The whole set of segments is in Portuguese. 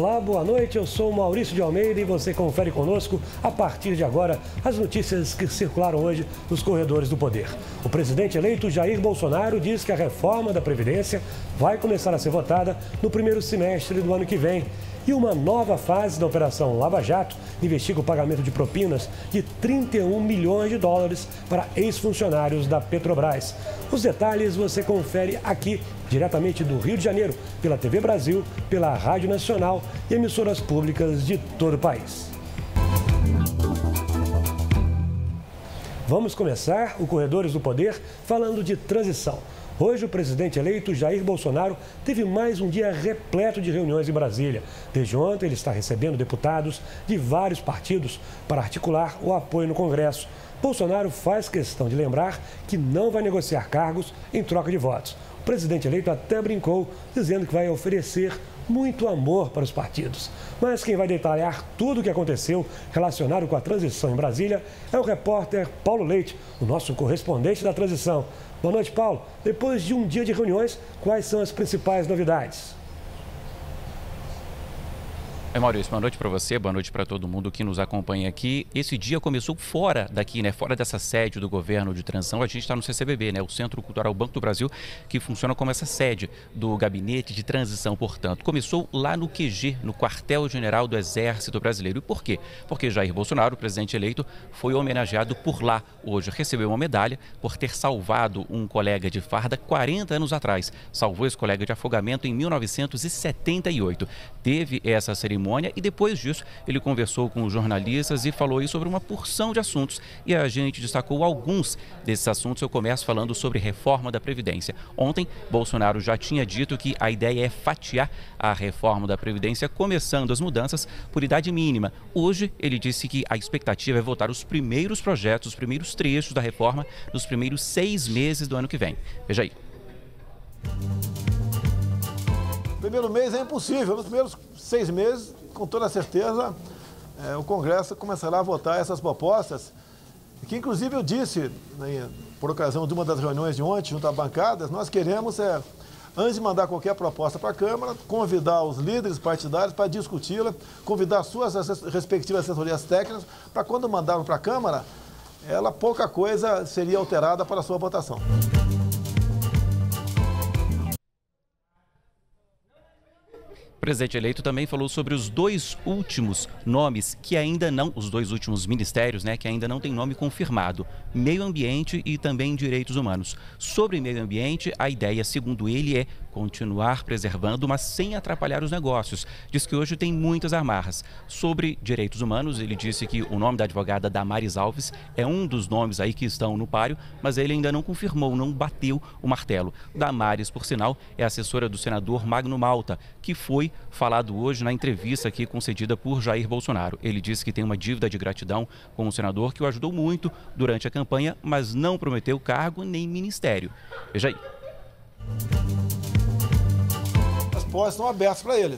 Olá, boa noite. Eu sou Maurício de Almeida e você confere conosco, a partir de agora, as notícias que circularam hoje nos corredores do poder. O presidente eleito Jair Bolsonaro diz que a reforma da Previdência vai começar a ser votada no primeiro semestre do ano que vem. E uma nova fase da Operação Lava Jato investiga o pagamento de propinas de 31 milhões de dólares para ex-funcionários da Petrobras. Os detalhes você confere aqui, diretamente do Rio de Janeiro, pela TV Brasil, pela Rádio Nacional e emissoras públicas de todo o país. Vamos começar o Corredores do Poder falando de transição. Hoje, o presidente eleito Jair Bolsonaro teve mais um dia repleto de reuniões em Brasília. Desde ontem, ele está recebendo deputados de vários partidos para articular o apoio no Congresso. Bolsonaro faz questão de lembrar que não vai negociar cargos em troca de votos. O presidente eleito até brincou, dizendo que vai oferecer muito amor para os partidos. Mas quem vai detalhar tudo o que aconteceu relacionado com a transição em Brasília é o repórter Paulo Leite, o nosso correspondente da transição. Boa noite, Paulo. Depois de um dia de reuniões, quais são as principais novidades? Maurício, boa noite para você, boa noite para todo mundo que nos acompanha aqui. Esse dia começou fora daqui, fora dessa sede do governo de transição. A gente está no CCBB, o Centro Cultural Banco do Brasil, que funciona como essa sede do gabinete de transição, portanto. Começou lá no QG, no Quartel-General do Exército Brasileiro. E por quê? Porque Jair Bolsonaro, o presidente eleito, foi homenageado por lá hoje. Recebeu uma medalha por ter salvado um colega de farda 40 anos atrás. Salvou esse colega de afogamento em 1978. Teve essa cerimônia e depois disso ele conversou com os jornalistas e falou aí sobre uma porção de assuntos e a gente destacou alguns desses assuntos. Eu começo falando sobre reforma da Previdência. Ontem, Bolsonaro já tinha dito que a ideia é fatiar a reforma da Previdência, começando as mudanças por idade mínima. Hoje, ele disse que a expectativa é votar os primeiros projetos, os primeiros trechos da reforma nos primeiros 6 meses do ano que vem. Veja aí. Primeiro mês é impossível, nos primeiros 6 meses, com toda certeza, o Congresso começará a votar essas propostas, que inclusive eu disse, por ocasião de uma das reuniões de ontem, junto a bancadas, nós queremos, antes de mandar qualquer proposta para a Câmara, convidar os líderes partidários para discuti-la, convidar suas respectivas assessorias técnicas, para quando mandarmos para a Câmara, pouca coisa seria alterada para a sua votação. O presidente eleito também falou sobre os 2 últimos nomes que ainda não, os 2 últimos ministérios, que ainda não tem nome confirmado, meio ambiente e também direitos humanos. Sobre meio ambiente, a ideia, segundo ele, é continuar preservando, mas sem atrapalhar os negócios. Diz que hoje tem muitas amarras. Sobre direitos humanos, ele disse que o nome da advogada Damares Alves é um dos nomes aí que estão no páreo, mas ele ainda não confirmou, não bateu o martelo. Damares, por sinal, é assessora do senador Magno Malta, que foi falado hoje na entrevista aqui concedida por Jair Bolsonaro. Ele disse que tem uma dívida de gratidão com o senador que o ajudou muito durante a campanha, mas não prometeu cargo nem ministério. Veja aí. As portas estão abertas para ele.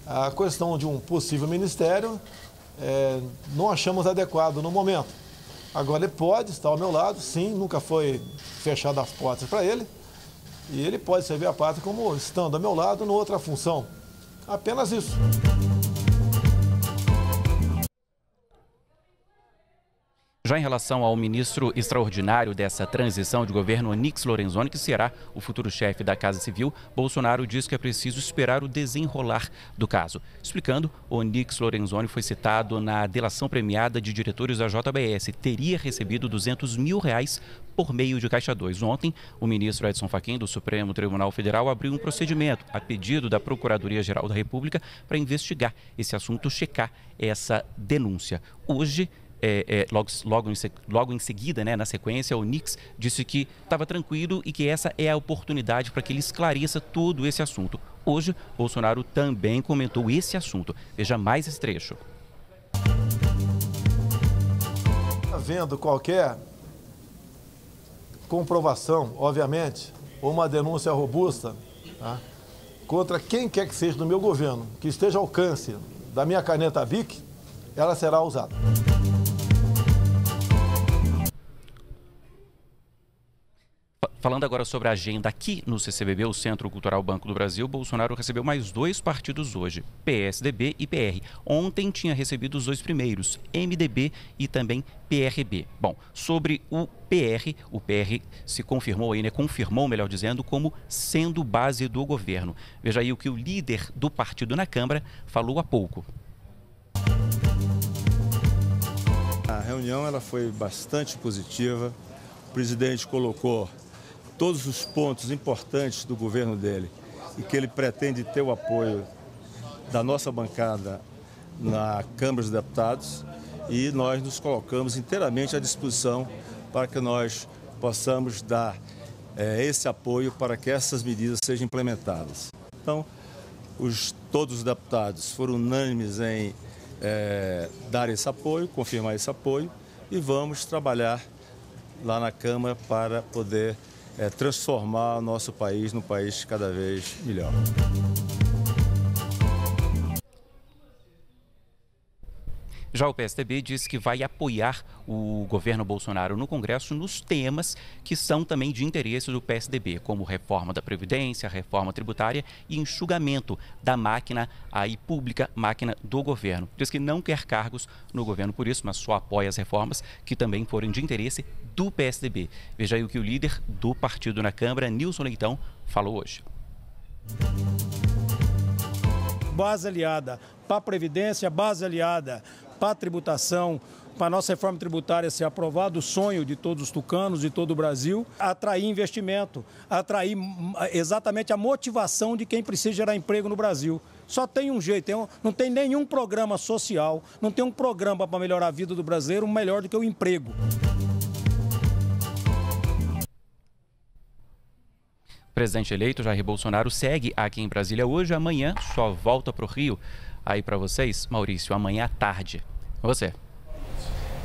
A questão de um possível ministério não achamos adequado no momento. Agora, ele pode estar ao meu lado, sim, nunca foi fechada as portas para ele. E ele pode servir a pátria como estando ao meu lado, numa outra função. Apenas isso. Já em relação ao ministro extraordinário dessa transição de governo, Onyx Lorenzoni, que será o futuro chefe da Casa Civil, Bolsonaro diz que é preciso esperar o desenrolar do caso. Explicando, Onyx Lorenzoni foi citado na delação premiada de diretores da JBS. Teria recebido R$200 mil por meio de Caixa 2. Ontem, o ministro Edson Fachin, do Supremo Tribunal Federal, abriu um procedimento a pedido da Procuradoria-Geral da República para investigar esse assunto, checar essa denúncia. Hoje, logo em seguida, na sequência, o Onyx disse que estava tranquilo e que essa é a oportunidade para que ele esclareça todo esse assunto. Hoje, Bolsonaro também comentou esse assunto. Veja mais esse trecho. Havendo qualquer comprovação, obviamente, ou uma denúncia robusta, contra quem quer que seja do meu governo, que esteja ao alcance da minha caneta BIC, ela será usada. Falando agora sobre a agenda aqui no CCBB, o Centro Cultural Banco do Brasil, Bolsonaro recebeu mais 2 partidos hoje, PSDB e PR. Ontem tinha recebido os 2 primeiros, MDB e também PRB. Bom, sobre o PR se confirmou aí, confirmou, melhor dizendo, como sendo base do governo. Veja aí o que o líder do partido na Câmara falou há pouco. A reunião ela foi bastante positiva. O presidente colocou todos os pontos importantes do governo dele e que ele pretende ter o apoio da nossa bancada na Câmara dos Deputados, e nós nos colocamos inteiramente à disposição para que nós possamos dar esse apoio para que essas medidas sejam implementadas. Então, todos os deputados foram unânimes em dar esse apoio, confirmar esse apoio, e vamos trabalhar lá na Câmara para poder transformar o nosso país num país cada vez melhor. Já o PSDB diz que vai apoiar o governo Bolsonaro no Congresso nos temas que são também de interesse do PSDB, como reforma da Previdência, reforma tributária e enxugamento da máquina aí pública, máquina do governo. Diz que não quer cargos no governo por isso, mas só apoia as reformas que também forem de interesse do PSDB. Veja aí o que o líder do partido na Câmara, Nilson Leitão, falou hoje. Base aliada para a Previdência, base aliada para a tributação, para a nossa reforma tributária ser aprovada, o sonho de todos os tucanos, de todo o Brasil, atrair investimento, atrair exatamente a motivação de quem precisa gerar emprego no Brasil. Só tem um jeito, não tem nenhum programa social, não tem um programa para melhorar a vida do brasileiro melhor do que o emprego. O presidente eleito Jair Bolsonaro segue aqui em Brasília hoje, amanhã só volta para o Rio. Aí para vocês, Maurício, amanhã à tarde. Você.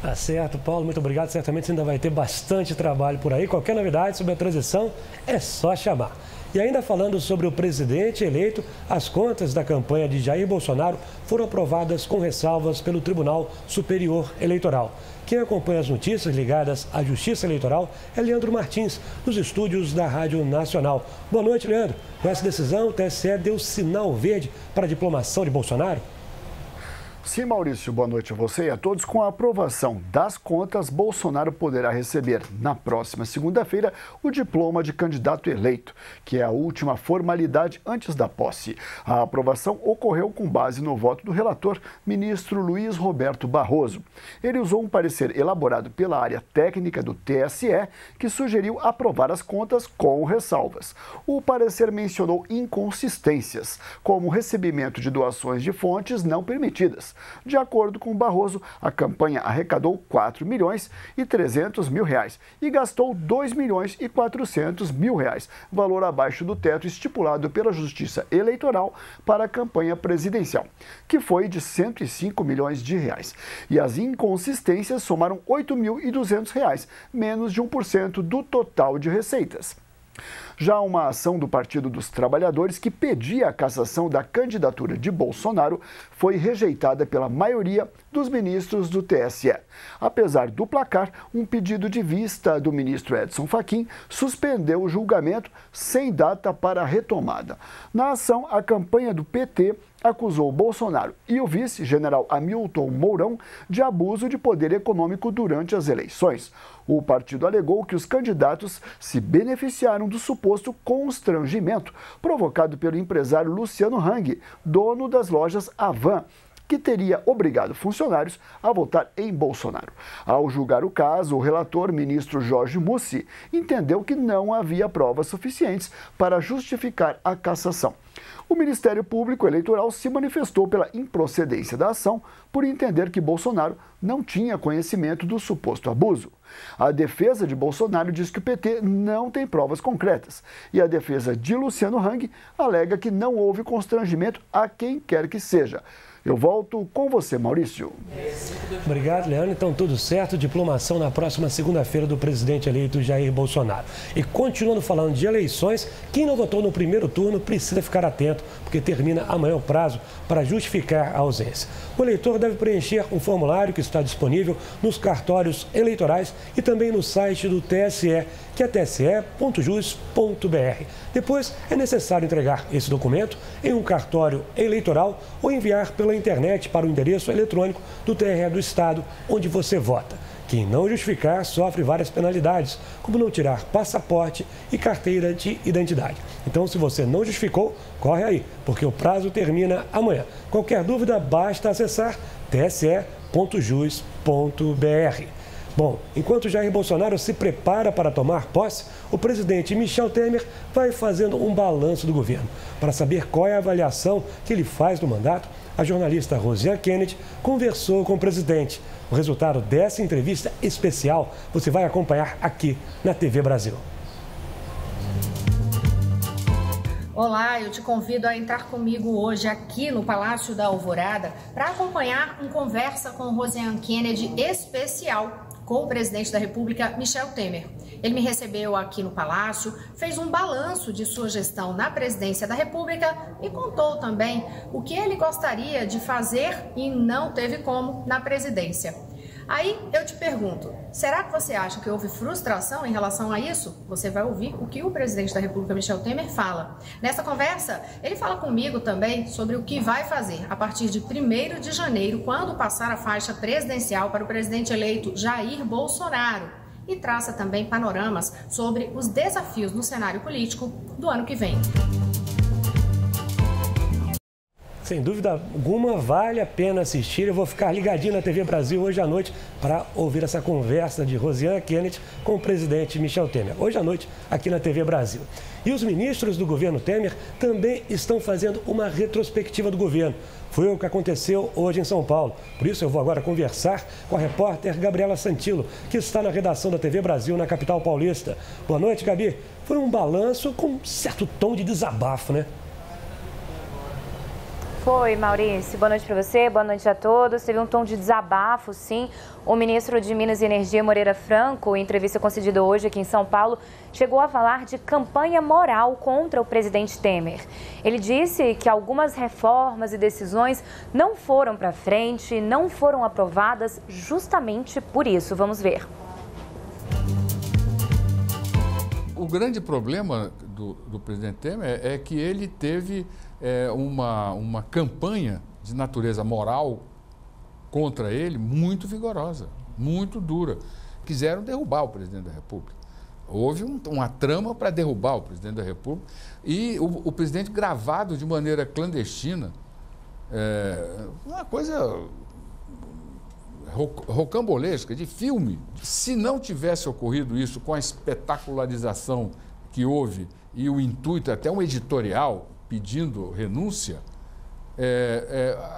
Tá certo, Paulo, muito obrigado. Certamente você ainda vai ter bastante trabalho por aí. Qualquer novidade sobre a transição é só chamar. E ainda falando sobre o presidente eleito, as contas da campanha de Jair Bolsonaro foram aprovadas com ressalvas pelo Tribunal Superior Eleitoral. Quem acompanha as notícias ligadas à Justiça Eleitoral é Leandro Martins, nos estúdios da Rádio Nacional. Boa noite, Leandro. Com essa decisão, o TSE deu sinal verde para a diplomação de Bolsonaro? Sim, Maurício, boa noite a você e a todos. Com a aprovação das contas, Bolsonaro poderá receber na próxima segunda-feira o diploma de candidato eleito, que é a última formalidade antes da posse. A aprovação ocorreu com base no voto do relator, ministro Luiz Roberto Barroso. Ele usou um parecer elaborado pela área técnica do TSE, que sugeriu aprovar as contas com ressalvas. O parecer mencionou inconsistências, como o recebimento de doações de fontes não permitidas. De acordo com Barroso, a campanha arrecadou 4 milhões e 300 mil reais e gastou 2 milhões e 400 mil reais, valor abaixo do teto estipulado pela Justiça Eleitoral para a campanha presidencial, que foi de 105 milhões de reais. E as inconsistências somaram 8.200 reais, menos de 1% do total de receitas. Já uma ação do Partido dos Trabalhadores que pedia a cassação da candidatura de Bolsonaro foi rejeitada pela maioria dos ministros do TSE. Apesar do placar, um pedido de vista do ministro Edson Fachin suspendeu o julgamento sem data para a retomada. Na ação, a campanha do PT acusou Bolsonaro e o vice, general Hamilton Mourão, de abuso de poder econômico durante as eleições. O partido alegou que os candidatos se beneficiaram do suposto constrangimento provocado pelo empresário Luciano Hang, dono das lojas Havan, que teria obrigado funcionários a votar em Bolsonaro. Ao julgar o caso, o relator, ministro Jorge Mussi, entendeu que não havia provas suficientes para justificar a cassação. O Ministério Público Eleitoral se manifestou pela improcedência da ação por entender que Bolsonaro não tinha conhecimento do suposto abuso. A defesa de Bolsonaro diz que o PT não tem provas concretas e a defesa de Luciano Hang alega que não houve constrangimento a quem quer que seja. Eu volto com você, Maurício. Obrigado, Leandro. Então, tudo certo. Diplomação na próxima segunda-feira do presidente eleito Jair Bolsonaro. E continuando falando de eleições, quem não votou no primeiro turno precisa ficar atento, porque termina amanhã o prazo para justificar a ausência. O eleitor deve preencher um formulário que está disponível nos cartórios eleitorais e também no site do TSE, que é tse.jus.br. Depois, é necessário entregar esse documento em um cartório eleitoral ou enviar pela internet para o endereço eletrônico do TRE do Estado, onde você vota. Quem não justificar sofre várias penalidades, como não tirar passaporte e carteira de identidade. Então, se você não justificou, corre aí, porque o prazo termina amanhã. Qualquer dúvida, basta acessar tse.jus.br. Bom, enquanto Jair Bolsonaro se prepara para tomar posse, o presidente Michel Temer vai fazendo um balanço do governo. Para saber qual é a avaliação que ele faz do mandato, a jornalista Rosiane Kennedy conversou com o presidente. O resultado dessa entrevista especial você vai acompanhar aqui na TV Brasil. Olá, eu te convido a entrar comigo hoje aqui no Palácio da Alvorada para acompanhar uma conversa com Rosiane Kennedy especial com o presidente da República, Michel Temer. Ele me recebeu aqui no Palácio, fez um balanço de sua gestão na presidência da República e contou também o que ele gostaria de fazer e não teve como na presidência. Aí eu te pergunto, será que você acha que houve frustração em relação a isso? Você vai ouvir o que o presidente da República, Michel Temer, fala. Nessa conversa, ele fala comigo também sobre o que vai fazer a partir de 1º de janeiro, quando passar a faixa presidencial para o presidente eleito Jair Bolsonaro. E traça também panoramas sobre os desafios no cenário político do ano que vem. Sem dúvida alguma, vale a pena assistir. Eu vou ficar ligadinho na TV Brasil hoje à noite para ouvir essa conversa de Rosiane Kennedy com o presidente Michel Temer. Hoje à noite, aqui na TV Brasil. E os ministros do governo Temer também estão fazendo uma retrospectiva do governo. Foi o que aconteceu hoje em São Paulo. Por isso, eu vou agora conversar com a repórter Gabriela Santillo, que está na redação da TV Brasil, na capital paulista. Boa noite, Gabi. Foi um balanço com um certo tom de desabafo, né? Foi, Maurício. Boa noite para você, boa noite a todos. Teve um tom de desabafo, sim. O ministro de Minas e Energia, Moreira Franco, em entrevista concedida hoje aqui em São Paulo, chegou a falar de campanha moral contra o presidente Temer. Ele disse que algumas reformas e decisões não foram para frente, não foram aprovadas justamente por isso. Vamos ver. O grande problema do presidente Temer é que ele teve uma campanha de natureza moral contra ele muito vigorosa, muito dura. Quiseram derrubar o presidente da República. Houve uma trama para derrubar o presidente da República e o presidente gravado de maneira clandestina, uma coisa rocambolesca, de filme. Se não tivesse ocorrido isso com a espetacularização que houve e o intuito, até um editorial pedindo renúncia,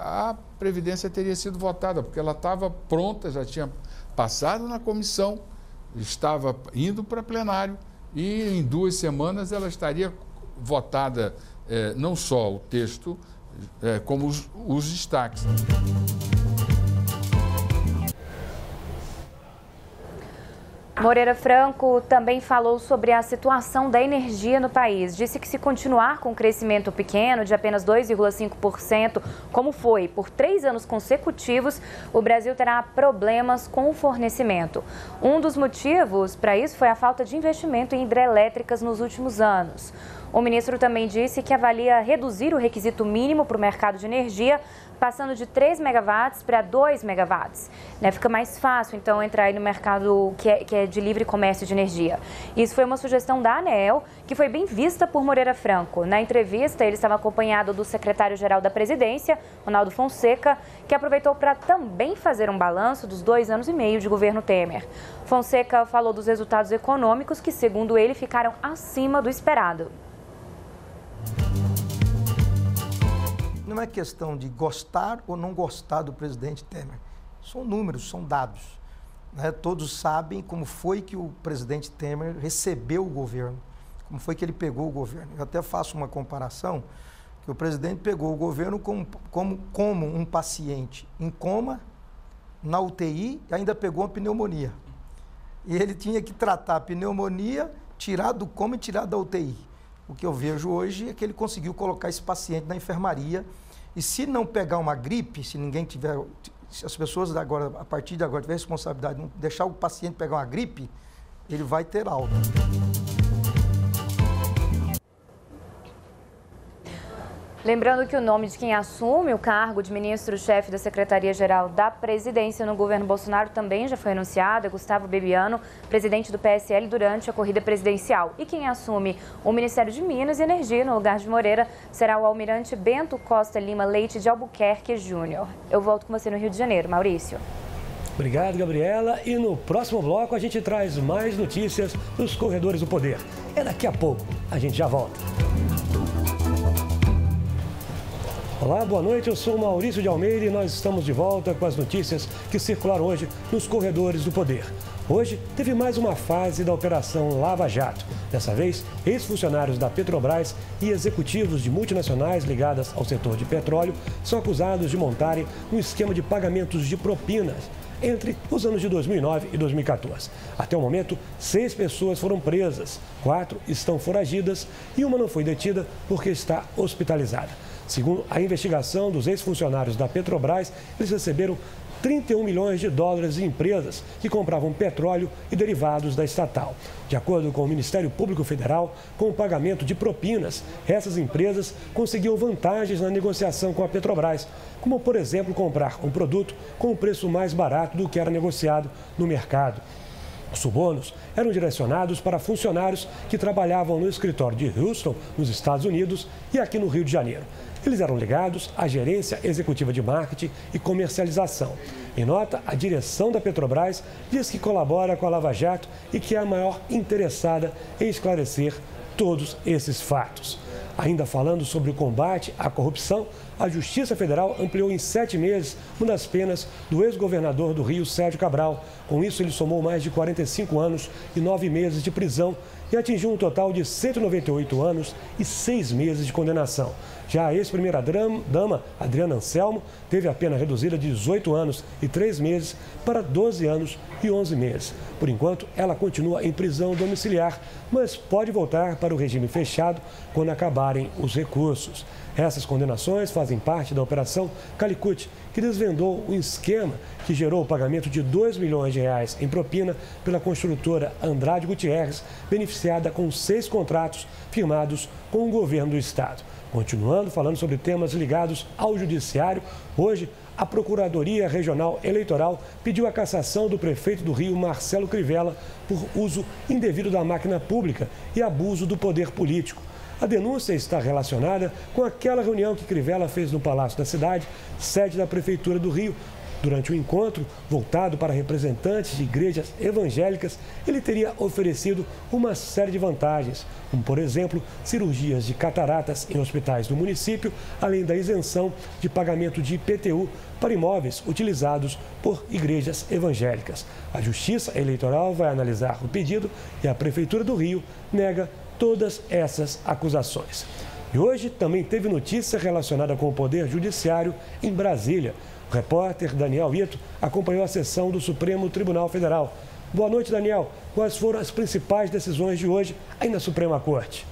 a Previdência teria sido votada, porque ela estava pronta, já tinha passado na comissão, estava indo para plenário e em 2 semanas ela estaria votada, não só o texto, como os destaques. Moreira Franco também falou sobre a situação da energia no país. Disse que se continuar com um crescimento pequeno de apenas 2,5%, como foi por 3 anos consecutivos, o Brasil terá problemas com o fornecimento. Um dos motivos para isso foi a falta de investimento em hidrelétricas nos últimos anos. O ministro também disse que avalia reduzir o requisito mínimo para o mercado de energia, passando de 3 megawatts para 2 megawatts. Fica mais fácil, então, entrar aí no mercado que é de livre comércio de energia. Isso foi uma sugestão da ANEEL, que foi bem vista por Moreira Franco. Na entrevista, ele estava acompanhado do secretário-geral da Presidência, Ronaldo Fonseca, que aproveitou para também fazer um balanço dos 2 anos e meio de governo Temer. Fonseca falou dos resultados econômicos que, segundo ele, ficaram acima do esperado. Não é questão de gostar ou não gostar do presidente Temer. São números, são dados. Todos sabem como foi que o presidente Temer recebeu o governo, como foi que ele pegou o governo. Eu até faço uma comparação. que o presidente pegou o governo como um paciente em coma, na UTI, e ainda pegou uma pneumonia. E ele tinha que tratar a pneumonia, tirar do coma e tirar da UTI. O que eu vejo hoje é que ele conseguiu colocar esse paciente na enfermaria. E se não pegar uma gripe, se ninguém tiver, se as pessoas agora, a partir de agora tiver responsabilidade de não deixar o paciente pegar uma gripe, ele vai ter alta. Lembrando que o nome de quem assume o cargo de ministro-chefe da Secretaria-Geral da Presidência no governo Bolsonaro também já foi anunciado, é Gustavo Bebiano, presidente do PSL durante a corrida presidencial. E quem assume o Ministério de Minas e Energia no lugar de Moreira será o almirante Bento Costa Lima Leite de Albuquerque Júnior. Eu volto com você no Rio de Janeiro, Maurício. Obrigado, Gabriela. E no próximo bloco a gente traz mais notícias dos corredores do poder. É daqui a pouco, a gente já volta. Olá, boa noite, eu sou Maurício de Almeida e nós estamos de volta com as notícias que circularam hoje nos corredores do poder. Hoje teve mais uma fase da Operação Lava Jato. Dessa vez, ex-funcionários da Petrobras e executivos de multinacionais ligadas ao setor de petróleo são acusados de montarem um esquema de pagamentos de propinas entre os anos de 2009 e 2014. Até o momento, 6 pessoas foram presas, 4 estão foragidas e uma não foi detida porque está hospitalizada. Segundo a investigação dos ex-funcionários da Petrobras, eles receberam 31 milhões de dólares em empresas que compravam petróleo e derivados da estatal. De acordo com o Ministério Público Federal, com o pagamento de propinas, essas empresas conseguiam vantagens na negociação com a Petrobras, como, por exemplo, comprar um produto com um preço mais barato do que era negociado no mercado. Os subornos eram direcionados para funcionários que trabalhavam no escritório de Houston, nos Estados Unidos, e aqui no Rio de Janeiro. Eles eram ligados à gerência executiva de marketing e comercialização. Em nota, a direção da Petrobras diz que colabora com a Lava Jato e que é a maior interessada em esclarecer todos esses fatos. Ainda falando sobre o combate à corrupção, a Justiça Federal ampliou em 7 meses uma das penas do ex-governador do Rio, Sérgio Cabral. Com isso, ele somou mais de 45 anos e 9 meses de prisão e atingiu um total de 198 anos e 6 meses de condenação. Já a ex-primeira-dama, Adriana Anselmo, teve a pena reduzida de 18 anos e 3 meses para 12 anos e 11 meses. Por enquanto, ela continua em prisão domiciliar, mas pode voltar para o regime fechado quando acabarem os recursos. Essas condenações fazem parte da Operação Calicut, que desvendou um esquema que gerou o pagamento de R$2 milhões em propina pela construtora Andrade Gutierrez, beneficiada com 6 contratos firmados com o governo do estado. Continuando falando sobre temas ligados ao judiciário, hoje a Procuradoria Regional Eleitoral pediu a cassação do prefeito do Rio, Marcelo Crivella, por uso indevido da máquina pública e abuso do poder político. A denúncia está relacionada com aquela reunião que Crivella fez no Palácio da Cidade, sede da Prefeitura do Rio. Durante o encontro, voltado para representantes de igrejas evangélicas, ele teria oferecido uma série de vantagens, como, por exemplo, cirurgias de cataratas em hospitais do município, além da isenção de pagamento de IPTU para imóveis utilizados por igrejas evangélicas. A Justiça Eleitoral vai analisar o pedido e a Prefeitura do Rio nega todas essas acusações. E hoje também teve notícia relacionada com o Poder Judiciário em Brasília. O repórter Daniel Ito acompanhou a sessão do Supremo Tribunal Federal. Boa noite, Daniel. Quais foram as principais decisões de hoje aí na Suprema Corte?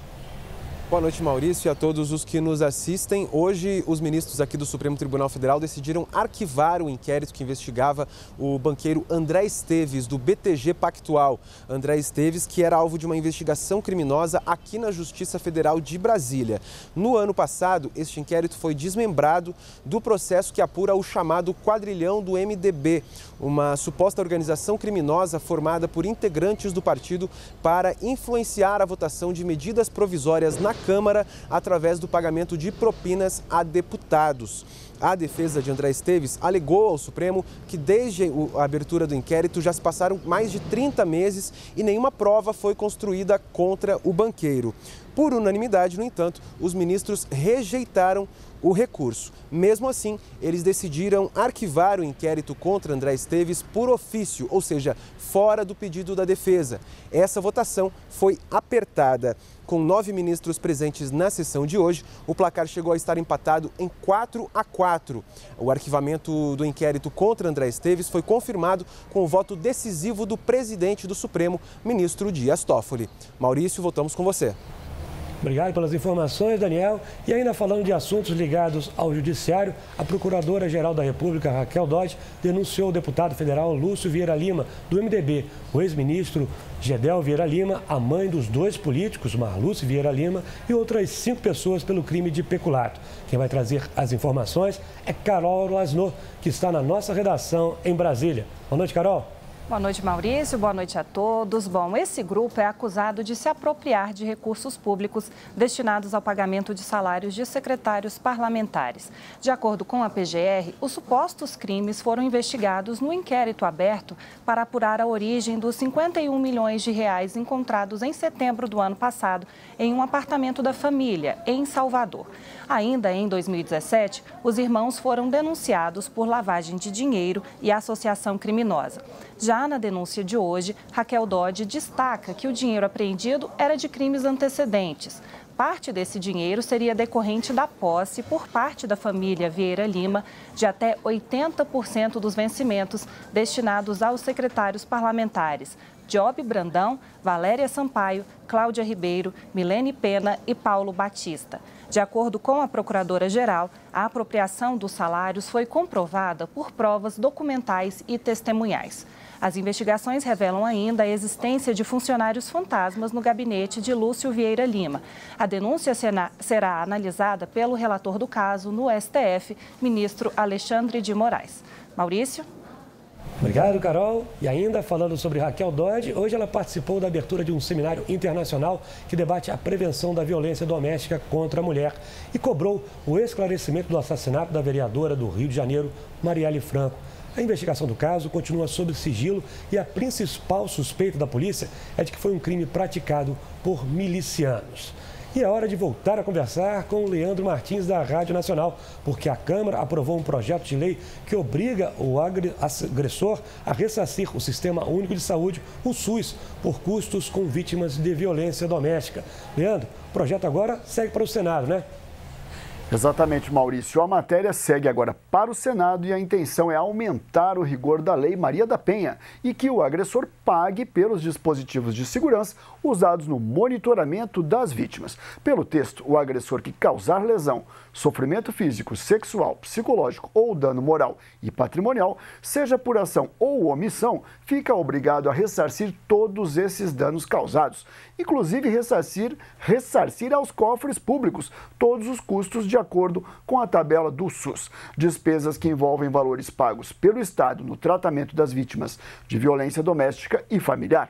Boa noite, Maurício, e a todos os que nos assistem. Hoje, os ministros aqui do Supremo Tribunal Federal decidiram arquivar o inquérito que investigava o banqueiro André Esteves, do BTG Pactual. André Esteves, que era alvo de uma investigação criminosa aqui na Justiça Federal de Brasília. No ano passado, este inquérito foi desmembrado do processo que apura o chamado quadrilhão do MDB, uma suposta organização criminosa formada por integrantes do partido para influenciar a votação de medidas provisórias na Câmara através do pagamento de propinas a deputados. A defesa de André Esteves alegou ao Supremo que desde a abertura do inquérito já se passaram mais de 30 meses e nenhuma prova foi construída contra o banqueiro. Por unanimidade, no entanto, os ministros rejeitaram o recurso. Mesmo assim, eles decidiram arquivar o inquérito contra André Esteves por ofício, ou seja, fora do pedido da defesa. Essa votação foi apertada. Com 9 ministros presentes na sessão de hoje, o placar chegou a estar empatado em 4-4. O arquivamento do inquérito contra André Esteves foi confirmado com o voto decisivo do presidente do Supremo, ministro Dias Toffoli. Maurício, voltamos com você. Obrigado pelas informações, Daniel. E ainda falando de assuntos ligados ao Judiciário, a Procuradora-Geral da República, Raquel Dodge, denunciou o deputado federal Lúcio Vieira Lima, do MDB. O ex-ministro Gedel Vieira Lima, a mãe dos 2 políticos, Marluce Vieira Lima, e outras 5 pessoas pelo crime de peculato. Quem vai trazer as informações é Carol Lasnot, que está na nossa redação em Brasília. Boa noite, Carol. Boa noite, Maurício. Boa noite a todos. Bom, esse grupo é acusado de se apropriar de recursos públicos destinados ao pagamento de salários de secretários parlamentares. De acordo com a PGR, os supostos crimes foram investigados no inquérito aberto para apurar a origem dos 51 milhões de reais encontrados em setembro do ano passado em um apartamento da família, em Salvador. Ainda em 2017, os irmãos foram denunciados por lavagem de dinheiro e associação criminosa. Já na denúncia de hoje, Raquel Dodge destaca que o dinheiro apreendido era de crimes antecedentes. Parte desse dinheiro seria decorrente da posse por parte da família Vieira Lima de até 80% dos vencimentos destinados aos secretários parlamentares Job Brandão, Valéria Sampaio, Cláudia Ribeiro, Milene Pena e Paulo Batista. De acordo com a Procuradora-Geral, a apropriação dos salários foi comprovada por provas documentais e testemunhais. As investigações revelam ainda a existência de funcionários fantasmas no gabinete de Lúcio Vieira Lima. A denúncia será analisada pelo relator do caso no STF, ministro Alexandre de Moraes. Maurício? Obrigado, Carol. E ainda falando sobre Raquel Dodge, hoje ela participou da abertura de um seminário internacional que debate a prevenção da violência doméstica contra a mulher e cobrou o esclarecimento do assassinato da vereadora do Rio de Janeiro, Marielle Franco. A investigação do caso continua sob sigilo e a principal suspeita da polícia é de que foi um crime praticado por milicianos. E é hora de voltar a conversar com o Leandro Martins, da Rádio Nacional, porque a Câmara aprovou um projeto de lei que obriga o agressor a ressarcir o Sistema Único de Saúde, o SUS, por custos com vítimas de violência doméstica. Leandro, o projeto agora segue para o Senado, né? Exatamente, Maurício. A matéria segue agora para o Senado e a intenção é aumentar o rigor da Lei Maria da Penha e que o agressor pague pelos dispositivos de segurança usados no monitoramento das vítimas. Pelo texto, o agressor que causar lesão, sofrimento físico, sexual, psicológico ou dano moral e patrimonial, seja por ação ou omissão, fica obrigado a ressarcir todos esses danos causados, inclusive ressarcir aos cofres públicos todos os custos de acordo com a tabela do SUS. Despesas que envolvem valores pagos pelo Estado no tratamento das vítimas de violência doméstica e familiar.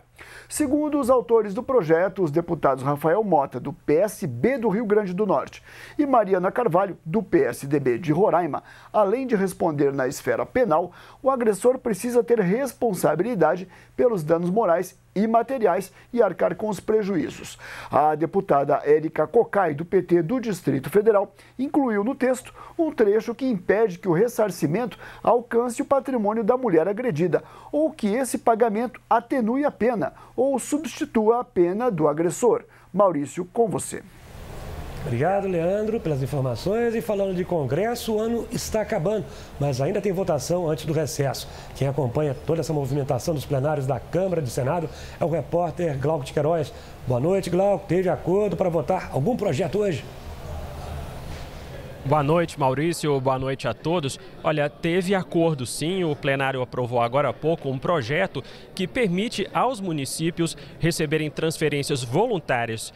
Segundo os autores do projeto, os deputados Rafael Mota, do PSB do Rio Grande do Norte, e Mariana Carvalho, do PSDB de Roraima, além de responder na esfera penal, o agressor precisa ter responsabilidade pelos danos morais e materiais e arcar com os prejuízos. A deputada Érica Cocai, do PT do Distrito Federal, incluiu no texto um trecho que impede que o ressarcimento alcance o patrimônio da mulher agredida, ou que esse pagamento atenue a pena ou substitua a pena do agressor. Maurício, com você. Obrigado, Leandro, pelas informações. E falando de Congresso, o ano está acabando, mas ainda tem votação antes do recesso. Quem acompanha toda essa movimentação dos plenários da Câmara e do Senado é o repórter Glauco de Queiroz. Boa noite, Glauco. Teve acordo para votar algum projeto hoje? Boa noite, Maurício. Boa noite a todos. Olha, teve acordo sim, o plenário aprovou agora há pouco um projeto que permite aos municípios receberem transferências voluntárias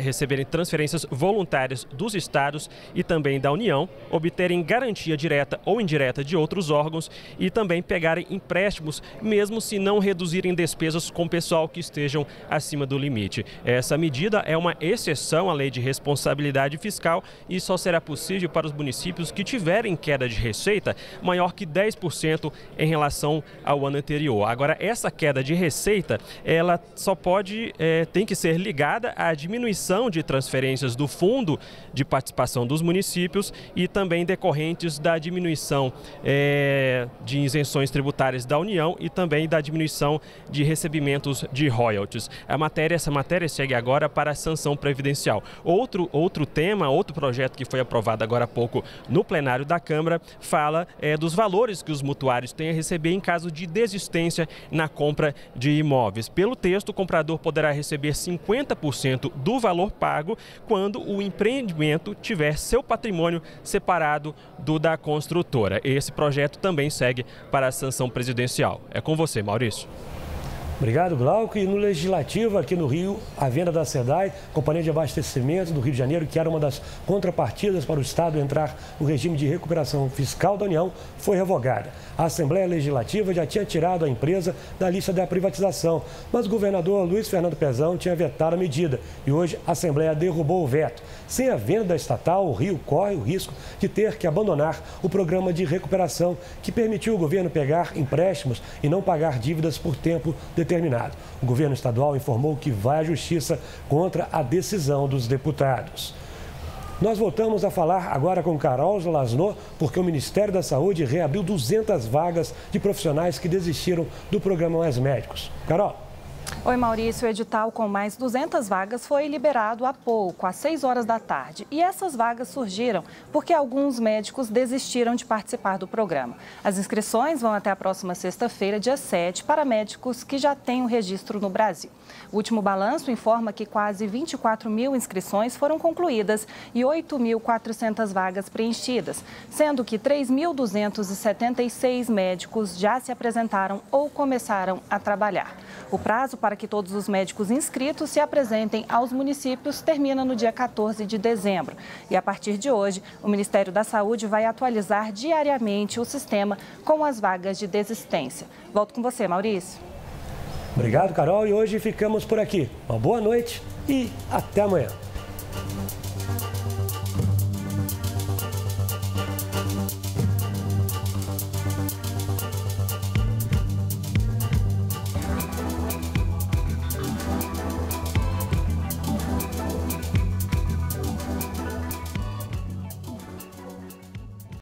receberem transferências voluntárias dos estados e também da União, obterem garantia direta ou indireta de outros órgãos e também pegarem empréstimos, mesmo se não reduzirem despesas com pessoal que estejam acima do limite. Essa medida é uma exceção à lei de responsabilidade fiscal e só será possível para os municípios que tiverem queda de receita maior que 10% em relação ao ano anterior. Agora, essa queda de receita, ela só tem que ser ligada à diminuição de transferências do Fundo de Participação dos Municípios e também decorrentes da diminuição de isenções tributárias da União e também da diminuição de recebimentos de royalties. Essa matéria segue agora para a sanção previdencial. Outro projeto que foi aprovado agora há pouco no plenário da Câmara fala dos valores que os mutuários têm a receber em caso de desistência na compra de imóveis. Pelo texto, o comprador poderá receber 50% do valor pago quando o empreendimento tiver seu patrimônio separado do da construtora. Esse projeto também segue para a sanção presidencial. É com você, Maurício. Obrigado, Glauco. E no Legislativo, aqui no Rio, a venda da SEDAI, Companhia de Abastecimento do Rio de Janeiro, que era uma das contrapartidas para o Estado entrar no regime de recuperação fiscal da União, foi revogada. A Assembleia Legislativa já tinha tirado a empresa da lista da privatização, mas o governador Luiz Fernando Pezão tinha vetado a medida e hoje a Assembleia derrubou o veto. Sem a venda da estatal, o Rio corre o risco de ter que abandonar o programa de recuperação que permitiu o governo pegar empréstimos e não pagar dívidas por tempo determinado. O governo estadual informou que vai à justiça contra a decisão dos deputados. Nós voltamos a falar agora com Carol Lasnô, porque o Ministério da Saúde reabriu 200 vagas de profissionais que desistiram do programa Mais Médicos. Carol. Oi, Maurício. O edital com mais 200 vagas foi liberado há pouco, às 6 horas da tarde. E essas vagas surgiram porque alguns médicos desistiram de participar do programa. As inscrições vão até a próxima sexta-feira, dia 7, para médicos que já têm o registro no Brasil. O último balanço informa que quase 24 mil inscrições foram concluídas e 8.400 vagas preenchidas, sendo que 3.276 médicos já se apresentaram ou começaram a trabalhar. O prazo para que todos os médicos inscritos se apresentem aos municípios termina no dia 14 de dezembro. E a partir de hoje, o Ministério da Saúde vai atualizar diariamente o sistema com as vagas de desistência. Volto com você, Maurício. Obrigado, Carol. E hoje ficamos por aqui. Uma boa noite e até amanhã.